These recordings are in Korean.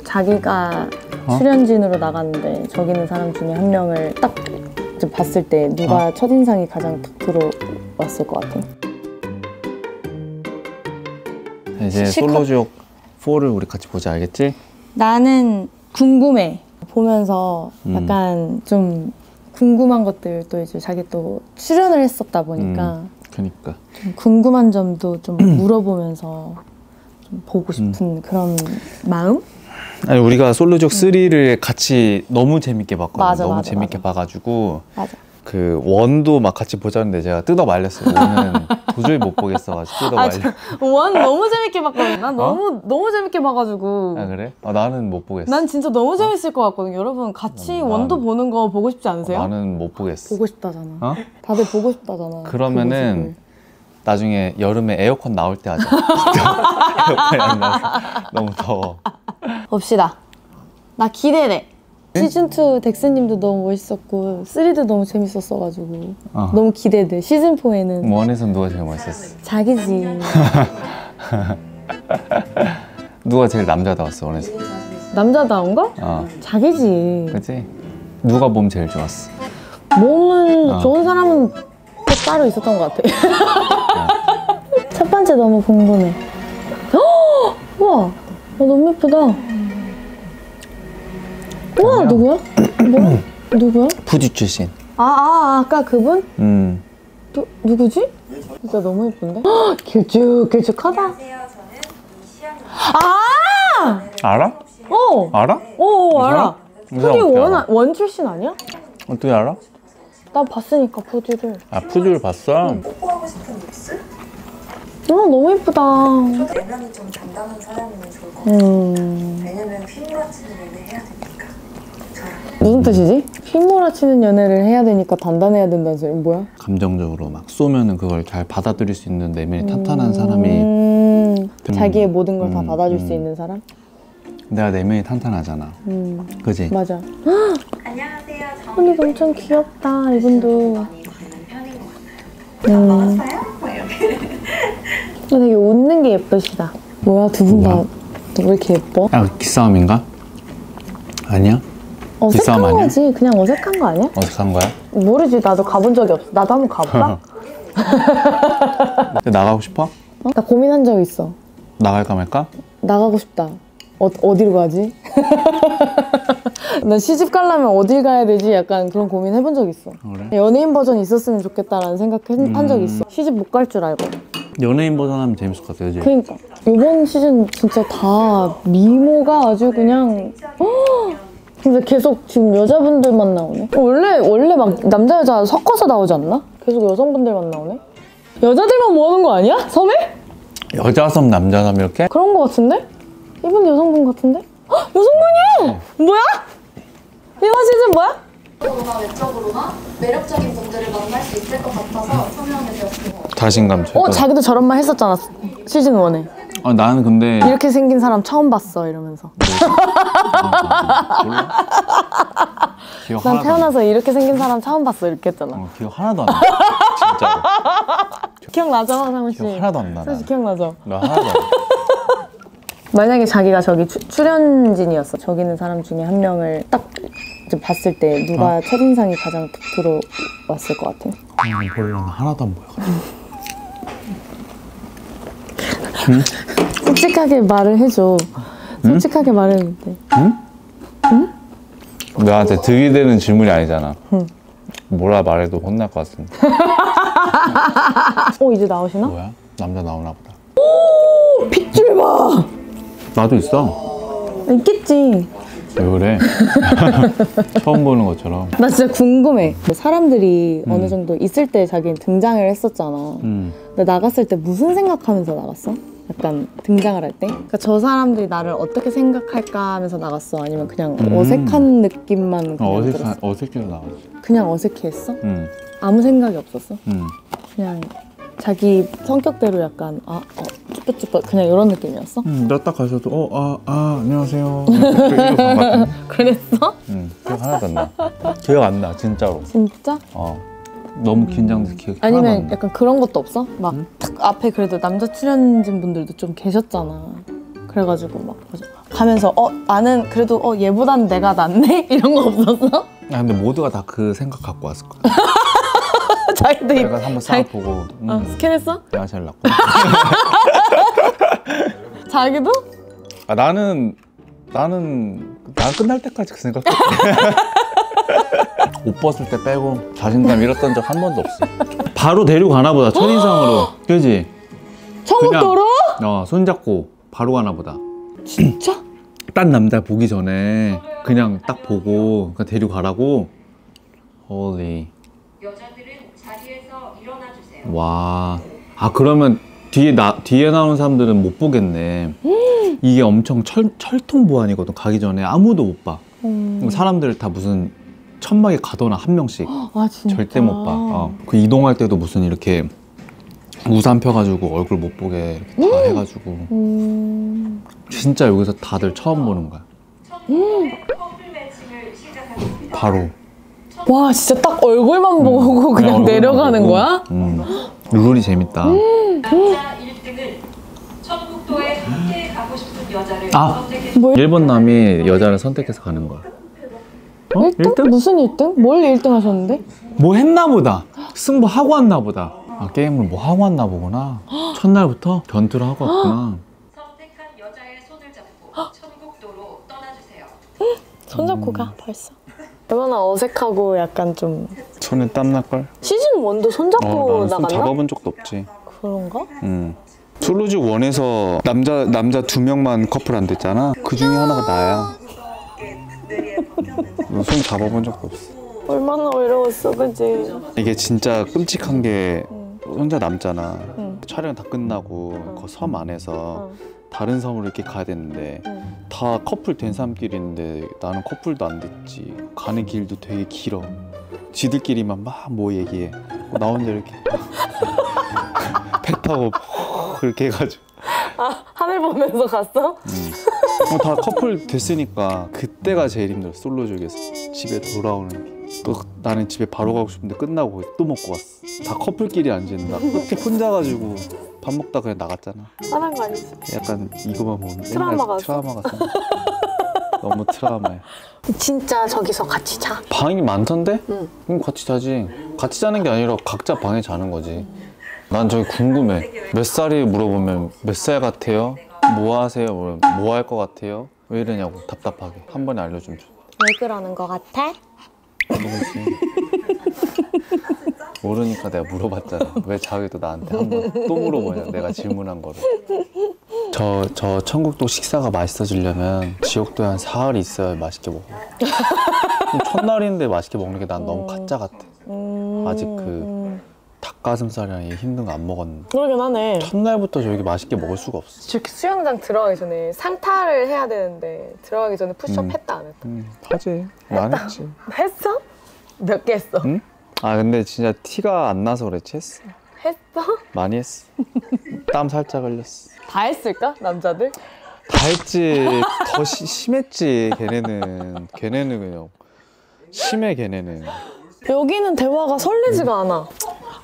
자기가 출연진으로 나갔는데 저기 있는 사람 중에 한 명을 딱 봤을 때 누가 첫인상이 가장 탁 들어왔을 것 같아? 이제 솔로지옥 4를 우리 같이 보자, 알겠지? 나는 궁금해. 보면서 약간 좀 궁금한 것들, 또 이제 자기 또 출연을 했었다 보니까 그러니까 좀 궁금한 점도 좀 물어보면서 좀 보고 싶은 그런 마음? 아니, 우리가 솔로지옥 3를 같이 너무 재밌게 봤거든. 맞아, 너무 맞아, 재밌게 맞아. 봐가지고 맞아. 그 원도 막 같이 보자는데 제가 뜯어 말렸어요. 원은 도저히 못 보겠어가지고 뜯어 말려. 원 너무 재밌게 봤거든. 난 너무 재밌게 봐가지고. 아 그래? 나는 못 보겠어. 난 진짜 너무 재밌을 것 같거든. 여러분 같이 원도 보는 거 보고 싶지 않으세요? 나는 못 보겠어. 보고 싶다잖아. 다들 보고 싶다잖아. 그러면은 나중에 여름에 에어컨 나올 때 하자. 에어컨이 안 나서 너무 더워. 봅시다. 나 기대돼. 시즌2 덱스님도 너무 멋있었고 3도 너무 재밌었어가지고 너무 기대돼. 시즌4에는 원에선 누가 제일 멋있었어? 자기지. 누가 제일 남자다웠어, 원에서? 남자다운 거? 자기지. 그치? 누가 몸 제일 좋았어? 몸은 좋은 사람은 또 따로 있었던 것 같아. 첫 번째 너무 궁금해. 우와, 너무 예쁘다. 우와, 누구야? 뭐야? 누구야? 푸지 출신. 아까 그분? 누구지? 진짜 너무 예쁜데? 길쭉길쭉하다. 알아? 알아? 알아. 푸디 원 출신 아니야? 어떻게 알아? 나 봤으니까 푸디를. 푸디를 봤어? 뽀뽀하고 싶은 립스? 너무 예쁘다. 저도 연락이 좀 단단한 사람이면 좋을 것 같아요. 왜냐면 휘몰아치는 연애 해야 되니까. 무슨 뜻이지? 휘몰아치는 연애를 해야 되니까 단단해야 된다는 소리 뭐야? 감정적으로 막 쏘면은 그걸 잘 받아들일 수 있는 내면이 탄탄한 사람이 자기의 모든 걸 다 받아줄 수 있는 사람? 내가 내면이 탄탄하잖아. 그지? 맞아. 안녕하세요. 언니 엄청 귀엽다. 이분도 많이 받는 편인 것 같아요. 맞아요? 이렇게. 되게 웃는 게 예쁘시다. 뭐야, 두 분 다 왜 이렇게 예뻐? 기싸움인가? 아니야? 어색한 아니야? 거지. 그냥 어색한 거 아니야? 어색한 거야? 모르지. 나도 가본 적이 없어. 나도 한번 가볼까? 나가고 싶어? 나 고민한 적 있어. 나갈까 말까? 나가고 싶다. 어디로 가지? 난 시집 가려면 어딜 가야 되지? 약간 그런 고민 해본 적 있어. 그래? 연예인 버전 있었으면 좋겠다라는 생각한 적 있어. 시집 못 갈 줄 알고. 연예인 버전 하면 재밌을 것 같아, 그지? 그러니까 이번 시즌 진짜 다 미모가 아주 그냥 근데 계속 지금 여자분들만 나오네. 원래 막 남자 여자 섞어서 나오지 않나? 계속 여성분들만 나오네. 여자들만 모으는 거 아니야? 섬에? 여자섬 남자섬 이렇게? 그런 거 같은데? 이분 여성분 같은데? 헉, 여성분이야! 뭐야? 이번 시즌 뭐야? 외적으로나 외적으로나 매력적인 분들을 만날 수 있을 것 같아서 참여하게 되었던 것 같아요. 자신감 최고. 자기도 저런 말 했었잖아. 시즌 1에. 나는 근데 이렇게 생긴 사람 처음 봤어 이러면서. 몰라? 기억 난 하나도 태어나서 이렇게 생긴 사람 처음 봤어 이렇게 했잖아. 기억 하나도 안 나. 진짜로. 기억나죠, 상훈 씨? 기억 하나도 안 나. 상훈 씨 기억나죠? 나 하나도 안 나. 만약에 자기가 저기 출연진이었어. 저기 있는 사람 중에 한 명을 딱 봤을 때 누가 첫인상이 가장 탁 들어왔을 것 같아? 몰라, 나 하나도 안 보여가지고. 솔직하게 말을 해줘. 솔직하게 말했는데. 나한테 득이 되는 질문이 아니잖아. 뭐라 말해도 혼날 것 같은데. 이제 나오시나? 뭐야? 남자 나오나 보다. 핏줄 봐! 나도 있어. 있겠지. 왜 그래? 처음 보는 것처럼. 나 진짜 궁금해. 사람들이 어느 정도 있을 때 자기는 등장을 했었잖아. 근데 나갔을 때 무슨 생각하면서 나갔어? 약간 등장을 할 때? 그러니까 저 사람들이 나를 어떻게 생각할까 하면서 나갔어? 아니면 그냥 어색한 느낌만 그냥 들었어? 어색해서 나왔어. 그냥 어색했어? 아무 생각이 없었어? 그냥 자기 성격대로 약간 쭈뼛쭈뼛 그냥 이런 느낌이었어? 나 딱 가서도 안녕하세요. 이러고 간 것 같은데? 그랬어? 기억 하나도 안 나. 기억 안 나, 진짜로. 진짜? 너무 긴장돼서 기억이 하나도 안 아니면 나. 약간 그런 것도 없어? 막 탁 앞에 그래도 남자 출연진 분들도 좀 계셨잖아. 그래가지고 막 가면서 나는 그래도 얘보단 내가 낫네? 이런 거 없었어? 근데 모두가 다 그 생각 갖고 왔을 거야. 자기도 내가 한번 싹 보고 스캔했어? 내가 제일 낫고. 자기도? 나는 나 끝날 때까지 그 생각했지. 옷 벗을 때 빼고 자신감 잃었던 적 한 번도 없어. 바로 데리고 가나 보다, 첫인상으로. 그지? 천국도로? 손잡고 바로 가나 보다. 진짜? 딴 남자 보기 전에 그냥 딱 보고 그냥 데리고 가라고. 홀리. 여자들은 자리에서 일어나 주세요. 와. 그러면 뒤에 나오는 사람들은 못 보겠네. 이게 엄청 철통 보안이거든. 가기 전에 아무도 못 봐. 사람들 다 무슨 천막에 가거나 한 명씩. 진짜? 절대 못 봐. 그 이동할 때도 무슨 이렇게 우산 펴가지고 얼굴 못 보게 이렇게 다 해가지고. 진짜 여기서 다들 처음 보는 거야. 커플 매칭을 시작하겠습니다. 바로. 와, 진짜 딱 얼굴만 보고 그냥 얼굴만 내려가는 보고. 거야? 룰이 재밌다. 남자 1등은 천국도에 함께 가고 싶은 여자를 선택해 뭘? 일본 남이 여자를 선택해서 가는 거야. 1등? 무슨 1등? 뭘 1등 하셨는데? 뭐 했나 보다. 승부하고 왔나 보다. 게임을 뭐 하고 왔나 보구나. 첫날부터 변투를 하고 왔구나. 선택한 여자의 손을 잡고 천국도로 떠나주세요. 손잡고 가, 벌써. 얼마나 어색하고 약간 좀. 손에 땀 날걸? 시즌 1도 손잡고 나는 손 나갔나? 잡아본 적도 없지. 그런가? 솔로즈 1에서 남자 2명만 커플 안 됐잖아. 그 중에 하나가 나야. 손 잡아본 적도 없어. 얼마나 외로웠어, 그치? 이게 진짜 끔찍한 게 혼자 남잖아. 촬영 다 끝나고 그 섬 안에서 다른 섬으로 이렇게 가야 되는데 다 커플 된 사람끼리인데 나는 커플도 안 됐지. 가는 길도 되게 길어. 지들끼리만 막 뭐 얘기해. 나 혼자 이렇게 배 타고 그렇게 해가지고. 하늘 보면서 갔어? 다 커플 됐으니까 그때가 제일 힘들어. 솔로족에서 집에 돌아오는 게. 또 나는 집에 바로 가고 싶은데 끝나고 또 먹고 왔어. 다 커플끼리 앉아있는다. 끝에 혼자 가지고 밥 먹다 그냥 나갔잖아. 화난 거 아니지? 약간 이거만 보면 트라우마가 트라우마가 생겨. 너무 트라우마야. 진짜 저기서 같이 자? 방이 많던데? 그럼 같이 자지. 같이 자는 게 아니라 각자 방에 자는 거지. 난 저기 궁금해. 몇 살이 물어보면 몇 살 같아요? 뭐 하세요? 뭐 할 것 같아요? 왜 이러냐고 답답하게 한 번에 알려주면 좋아. 왜 그러는 거 같아? 모르지. 모르니까 내가 물어봤잖아. 왜 자기도 나한테 한 번 또 물어보냐. 내가 질문한 거를. 저 천국도 식사가 맛있어지려면 지옥도에 한 사흘이 있어야 맛있게 먹어. 첫날인데 맛있게 먹는 게 난 너무 가짜 같아. 아직 그 닭가슴살이랑 이 힘든 거 안 먹었는데. 그러긴 하네. 첫날부터 저렇게 맛있게 먹을 수가 없어. 저렇게 수영장 들어가기 전에 상타를 해야 되는데 들어가기 전에 푸시업 했다 안 했다? 하지. 난 했지. 했어? 몇 개 했어? 응? 근데 진짜 티가 안 나서 그랬지. 했어. 했어? 많이 했어. 땀 살짝 흘렸어. 다 했을까? 남자들? 다 했지. 더 심했지. 걔네는 그냥 심해. 걔네는 여기는 대화가 설레지가 않아.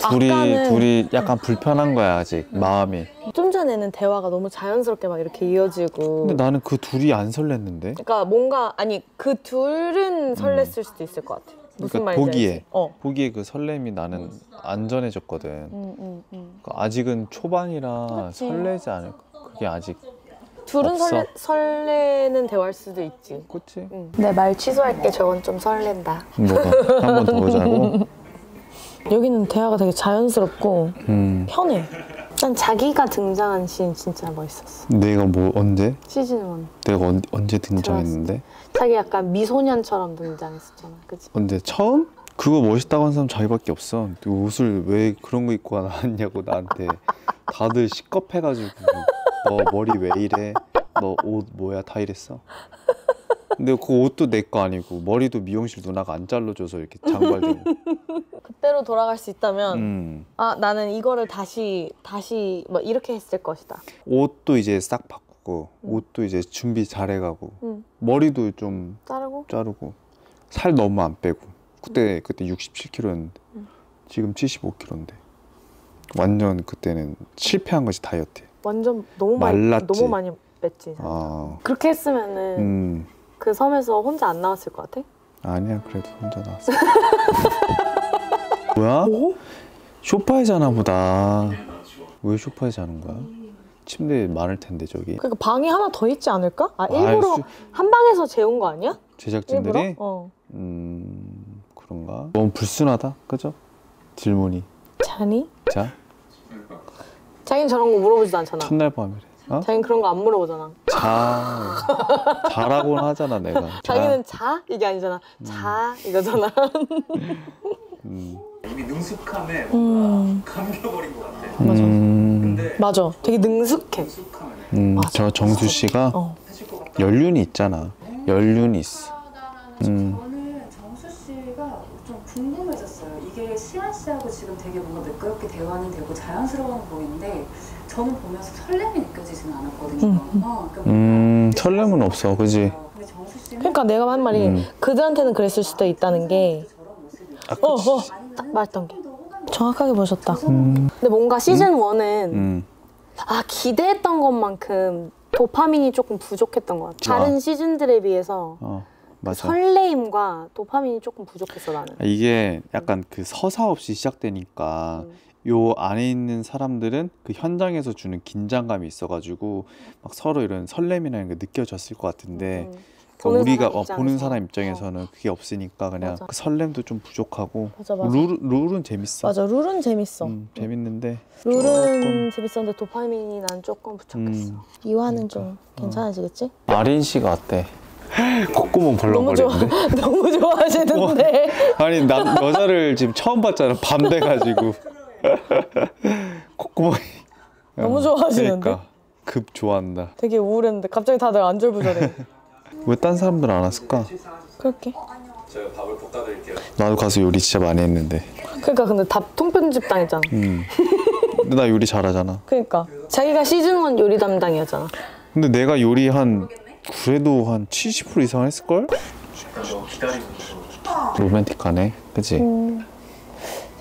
아까는 둘이 약간 불편한 거야 아직 마음이. 좀 전에는 대화가 너무 자연스럽게 막 이렇게 이어지고. 근데 나는 그 둘이 안 설렜는데. 그러니까 뭔가 그 둘은 설렜을 수도 있을 것 같아. 무슨 그러니까 말인지 알지? 보기에 그 설렘이 나는 안 전해졌거든. 그러니까 아직은 초반이라 그치. 설레지 않을까. 그게 아직 둘은 없어. 설레는 대화일 수도 있지. 그치? 내 말 취소할게. 저건 좀 설렌다. 뭐가 한 번 더 보자고. 여기는 대화가 되게 자연스럽고 편해. 난 자기가 등장한 씬 진짜 멋있었어. 내가 뭐 언제? 시즌 1. 내가 언제 등장했는데? 자기 약간 미소년처럼 등장했었잖아. 그치? 언제 처음? 그거 멋있다고 하는 사람 자기밖에 없어. 옷을 왜 그런 거 입고 나왔냐고 나한테 다들 시겁해가지고 너 머리 왜 이래? 너 옷 뭐야? 다 이랬어. 근데 그 옷도 내 거 아니고 머리도 미용실 누나가 안 잘라줘서 이렇게 장발되고. 그때로 돌아갈 수 있다면 나는 이거를 다시 뭐 이렇게 했을 것이다. 옷도 이제 싹 바꾸고 옷도 이제 준비 잘해가고 머리도 좀 자르고 살 너무 안 빼고 그때 67kg였는데 지금 75kg인데 완전 그때는 실패한 것이 다이어트. 완전 너무 말랐지. 너무 많이 맺지. 그렇게 했으면은 그 섬에서 혼자 안 나왔을 것 같아? 아니야, 그래도 혼자 나왔어. 뭐야? 소파에 자나 보다. 왜 소파에 자는 거야? 침대 많을 텐데 저기. 그러니까 방이 하나 더 있지 않을까? 일부러 한 방에서 재운 거 아니야? 제작진들이? 일부러? 그런가? 너무 불순하다, 그죠? 질문이. 자니? 자? 자기는 저런 거 물어보지도 않잖아. 첫날 밤이래. 자기는 그런 거 안 물어보잖아. 자라고는 하잖아, 내가. 자기는 자? 이게 아니잖아. 자? 이거잖아. 이미 능숙함에 뭔가 감겨버린 것 같아. 맞아. 근데 맞아. 되게 능숙해. 저 정수 씨가 연륜이 있잖아. 연륜이 있어. 저는 정수 씨가 좀 궁금해졌어요. 이게 시안 씨하고 지금 되게 뭔가 매끄럽게 대화는 되고 자연스러운 보이는데 저는 보면서 설렘이 느껴지지는 않았거든요. 그러니까 설렘은 없어, 그지? 근데 정수 씨는 그러니까 내가 한 말이 그들한테는 그랬을 수도 있다는 게 딱 말했던 게 정확하게 보셨다. 근데 뭔가 시즌 1은 기대했던 것만큼 도파민이 조금 부족했던 것 같아. 다른 시즌들에 비해서 맞아. 설레임과 도파민이 조금 부족했어 나는. 이게 약간 그 서사 없이 시작되니까 요 안에 있는 사람들은 그 현장에서 주는 긴장감이 있어가지고 막 서로 이런 설렘이라는 게 느껴졌을 것 같은데 그러니까 우리가 보는 사람 입장에서는 그게 없으니까 그냥 그 설렘도 좀 부족하고. 맞아. 룰은 재밌어. 맞아, 룰은 재밌어. 재밌는데 룰은 재밌었는데 도파민이 난 조금 부족했어. 이화는 좀 괜찮아지겠지? 아린 씨가 어때? 콧구멍 벌렁거리는데? 너무 좋아하시는데. 아니 난 여자를 지금 처음 봤잖아. 밤 돼가지고 콧구멍이 너무 좋아하시는데? 그러니까 급 좋아한다. 되게 우울했는데 갑자기 다들 안절부절해. 왜 딴 사람들 안 왔을까? 그렇게. 제가 밥을 볶아드릴게요. 나도 가서 요리 진짜 많이 했는데. 그러니까 근데 다 통편집 당했잖아. 근데 나 요리 잘하잖아. 그러니까 자기가 시즌 1 요리 담당이었잖아. 근데 내가 요리 그래도 한 70% 이상 했을걸? 너 기다리고 있어. 로맨틱하네, 그치?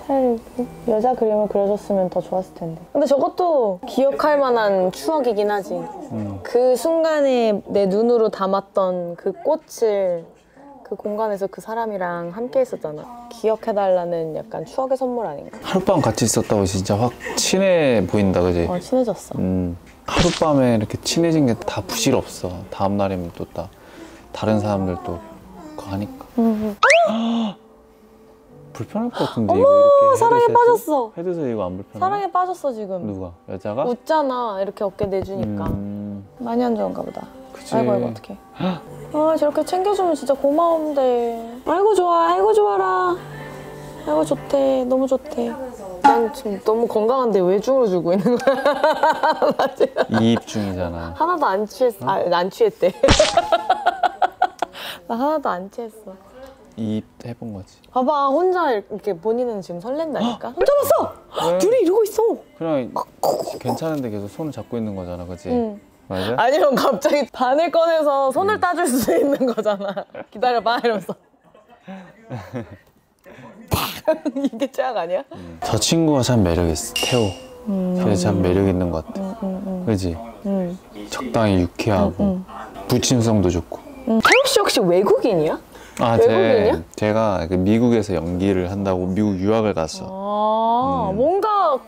차라리 여자 그림을 그려줬으면 더 좋았을 텐데. 근데 저것도 기억할 만한 추억이긴 하지. 그 순간에 내 눈으로 담았던 그 꽃을 그 공간에서 그 사람이랑 함께 있었잖아. 기억해달라는 약간 추억의 선물 아닌가? 하룻밤 같이 있었다고 진짜 확 친해 보인다, 그지? 친해졌어. 하룻밤에 이렇게 친해진 게 다 부질없어. 다음 날이면 또 다른 사람들 또 그거 하니까. 불편할 것 같은데. 어머, 이거 이렇게 사랑에 빠졌어. 헤드셋 이거 안 불편해? 사랑에 빠졌어 지금. 누가? 여자가? 웃잖아 이렇게 어깨 내주니까. 많이 안 좋은가 보다. 그치. 아이고 어떡해. 저렇게 챙겨주면 진짜 고마운데. 아이고 좋아, 아이고 좋아라. 아이고 좋대, 너무 좋대. 난 지금 너무 건강한데 왜 줌으로 주고 있는 거야? 이입 중이잖아. 하나도 안 취했어. 안 취했대. 나 하나도 안 취했어. 이입 해본 거지. 봐봐, 혼자 이렇게 본인은 지금 설렌다니까? 혼자 봤어! 왜? 둘이 이러고 있어. 그냥 괜찮은데 계속 손을 잡고 있는 거잖아, 그치? 맞아? 아니면 갑자기 바늘 꺼내서 손을 따줄 수 있는 거잖아. 기다려봐 이러면서. 이게 최악 아니야? 저 친구가 참 매력 있어, 태호. 걔 참 매력 있는 것 같아. 그지? 적당히 유쾌하고 부침성도 좋고. 태호 씨 혹시 외국인이야? 외국인이야? 제가 미국에서 연기를 한다고 미국 유학을 갔어. 뭔가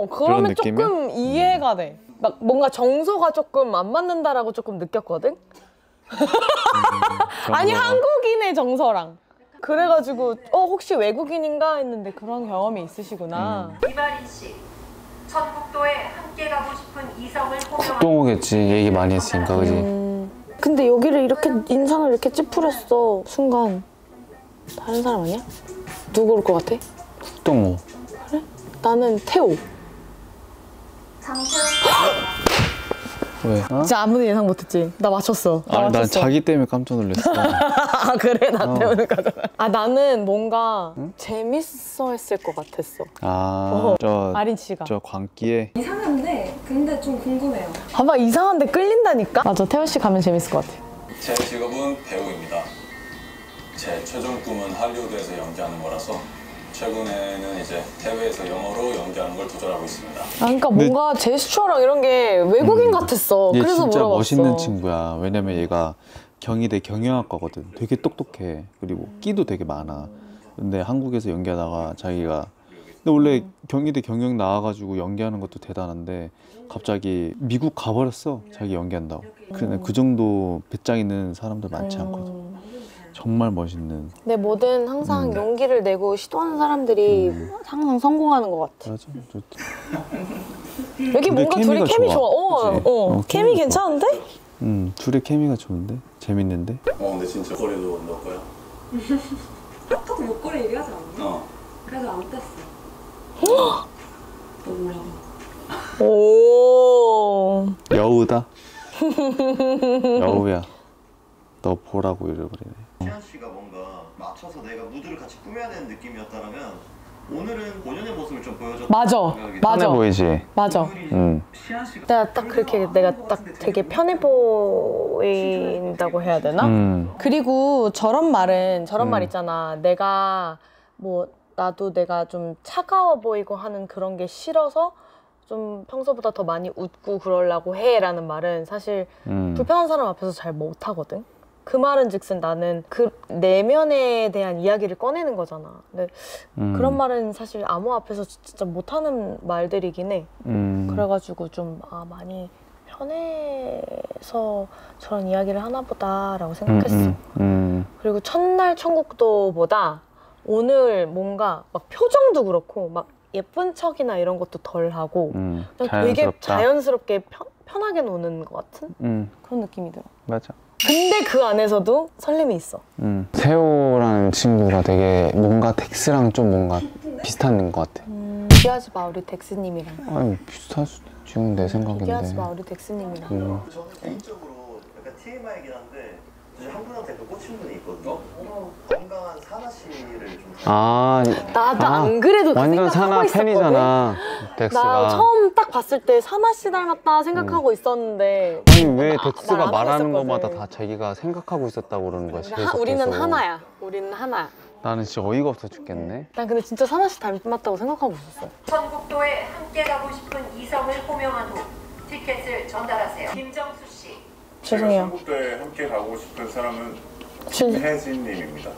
그러면 느낌이야? 조금 이해가 돼. 막 뭔가 정서가 조금 안 맞는다라고 조금 느꼈거든? 아니 한국인의 정서랑. 그래가지고 혹시 외국인인가 했는데 그런 경험이 있으시구나. 이바린 씨, 천국도에 함께 가고 싶은 이성을 국동호겠지, 얘기 많이 했으니까, 그지? 근데 여기를 이렇게 인상을 이렇게 찌푸렸어. 순간 다른 사람 아니야? 누구 올 것 같아? 국동호. 그래? 나는 태호. 왜? 진짜 아무도 예상 못했지? 나 맞췄어. 아니, 난 자기 때문에 깜짝 놀랐어. 아 그래? 나 때문에 가잖아. 나는 뭔가 재밌어 했을 것 같았어. 아린 씨가. 저 광기에. 이상한데 근데 좀 궁금해요. 봐봐, 이상한데 끌린다니까? 맞아, 태호 씨 가면 재밌을 것 같아. 제 직업은 배우입니다. 제 최종 꿈은 할리우드에서 연기하는 거라서 최근에는 이제 대회에서 영어로 연기하는 걸 도전하고 있습니다. 그러니까 뭔가 제스처랑 이런 게 외국인 같았어. 얘 그래서 진짜 물어봤어. 멋있는 친구야. 왜냐면 얘가 경희대 경영학과거든. 되게 똑똑해. 그리고 끼도 되게 많아. 근데 한국에서 연기하다가 자기가 근데 원래 경희대 경영 나와가지고 연기하는 것도 대단한데 갑자기 미국 가버렸어. 자기 연기한다고. 근데 그 정도 배짱 있는 사람들 많지 않거든. 정말 멋있는. 근데 뭐든 항상 용기를 내고 시도하는 사람들이 항상 성공하는 것 같아. 맞아. 여기 뭔가 둘이 케미 좋아. 그치? 케미 케미가 괜찮은데? 둘의 케미가 좋은데? 재밌는데? 근데 진짜 거리도 너 거야? 아까도 목걸이 얘기하지 않았나? 그래서 안 뗐어. 오. 여우다. 여우야. 너 보라고 이러버리네. 시안 씨가 뭔가 맞춰서 내가 무드를 같이 꾸며야 되는 느낌이었다면 오늘은 본연의 모습을 좀 보여줬다. 맞아. 편해 보이지? 맞아. 시안 씨가 내가 딱 그렇게 내가 딱 되게 편해 보인다고 해야 되나? 그리고 저런 말 있잖아. 내가 뭐 나도 내가 좀 차가워 보이고 하는 그런 게 싫어서 좀 평소보다 더 많이 웃고 그러려고 해라는 말은 사실 불편한 사람 앞에서 잘 못하거든. 그 말은 즉슨 나는 그 내면에 대한 이야기를 꺼내는 거잖아. 근데 그런 말은 사실 아무 앞에서 진짜 못하는 말들이긴 해. 그래가지고 좀 많이 편해서 저런 이야기를 하나 보다라고 생각했어. 그리고 첫날 천국도보다 오늘 뭔가 막 표정도 그렇고 막 예쁜 척이나 이런 것도 덜 하고 그냥 되게 자연스럽게 편하게 노는 것 같은 그런 느낌이 들어. 맞아. 근데 그 안에서도 설렘이 있어. 세호라는 친구가 되게 뭔가 덱스랑 좀 뭔가 비슷한 것 같아. 비교하지 마 우리 덱스님이랑. 아니 비슷할 수도 있지 내 생각인데. 비교하지 마 우리 덱스님이랑. 저는 개인적으로 약간 TMI이긴 한데 한 분한테 또 꽂힌 분이 있거든요. 건강한 사나 씨를 좀. 나도 안 그래도 그 완전 생각하고 사나 있었거든. 팬이잖아 덱스가. 나 처음 딱 봤을 때 사나 씨 닮았다 생각하고 있었는데 아니 왜 덱스가 안 말하는 했었거든. 것마다 다 자기가 생각하고 있었다고 그러는 거야. 계속해서. 우리는 하나야. 우리는 하나야. 나는 진짜 어이가 없어 죽겠네. 난 근데 진짜 사나 씨 닮았다고 생각하고 있었어. 천국도에 함께 가고 싶은 이성을 호명한 후 티켓을 전달하세요. 김정수 씨. 죄송해요. 한국도에 함께 가고 싶은 사람은 김혜진님입니다.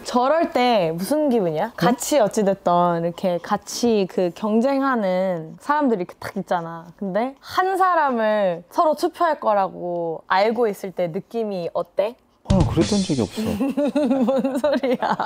저럴 때 무슨 기분이야? 같이 어찌됐던 이렇게 같이 그 경쟁하는 사람들이 이렇게 딱 있잖아. 근데 한 사람을 서로 투표할 거라고 알고 있을 때 느낌이 어때? 그랬던 적이 없어. 뭔 소리야?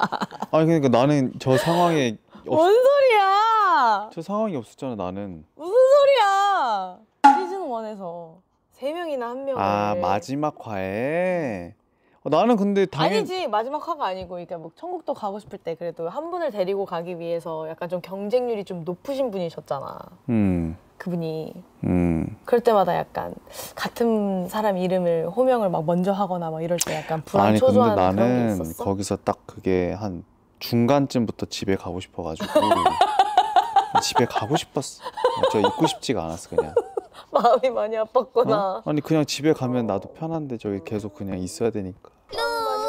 아니 그러니까 나는 저 상황에 뭔 소리야? 저 상황이 없었잖아 나는. 무슨 소리야? 시즌 1에서 3명이나 한 명을. 마지막 화에. 나는 근데 아니지 마지막 화가 아니고 그러니까 뭐 천국도 가고 싶을 때 그래도 한 분을 데리고 가기 위해서 약간 좀 경쟁률이 좀 높으신 분이셨잖아. 그분이. 그럴 때마다 약간 같은 사람 이름을 호명을 막 먼저 하거나 막 이럴 때 약간 불안 초조한 근데 그런 게 나는 있었어? 거기서 딱 그게 한 중간쯤부터 집에 가고 싶어가지고 집에 가고 싶었어. 저 있고 싶지가 않았어 그냥. 마음이 많이 아팠구나. 아니 그냥 집에 가면 나도 편한데 저기 계속 그냥 있어야 되니까. 마음이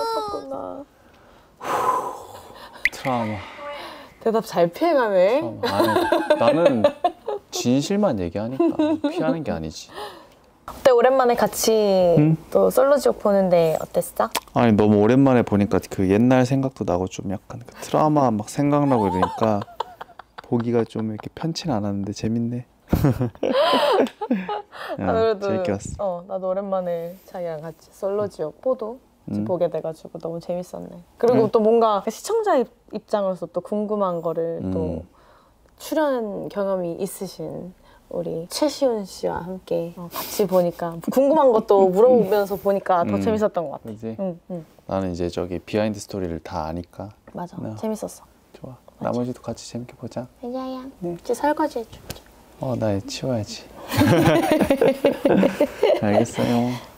아팠구나. 트라우마. 대답 잘 피해가네. 아니, 나는 진실만 얘기하니까 피하는 게 아니지. 그때 오랜만에 같이 또 솔로 지옥 보는데 어땠어? 아니 너무 오랜만에 보니까 그 옛날 생각도 나고 좀 약간 그 트라우마 막 생각나고 이러니까 보기가 좀 이렇게 편치는 않았는데 재밌네. 재밌게 봤어. 나도 오랜만에 자기랑 같이 솔로 지옥 포도 보게 돼가지고 너무 재밌었네. 그리고 또 뭔가 시청자 입장으로서 또 궁금한 거를 또 출연 경험이 있으신 우리 최시훈 씨와 함께 같이 보니까 궁금한 것도 물어보면서 보니까 더 재밌었던 것 같아. 그지? 응. 나는 이제 저기 비하인드 스토리를 다 아니까. 맞아. 재밌었어. 좋아. 나머지도 같이 재밌게 보자. 야야. 이제 설거지 해줘. 나 치워야지. 알겠어요.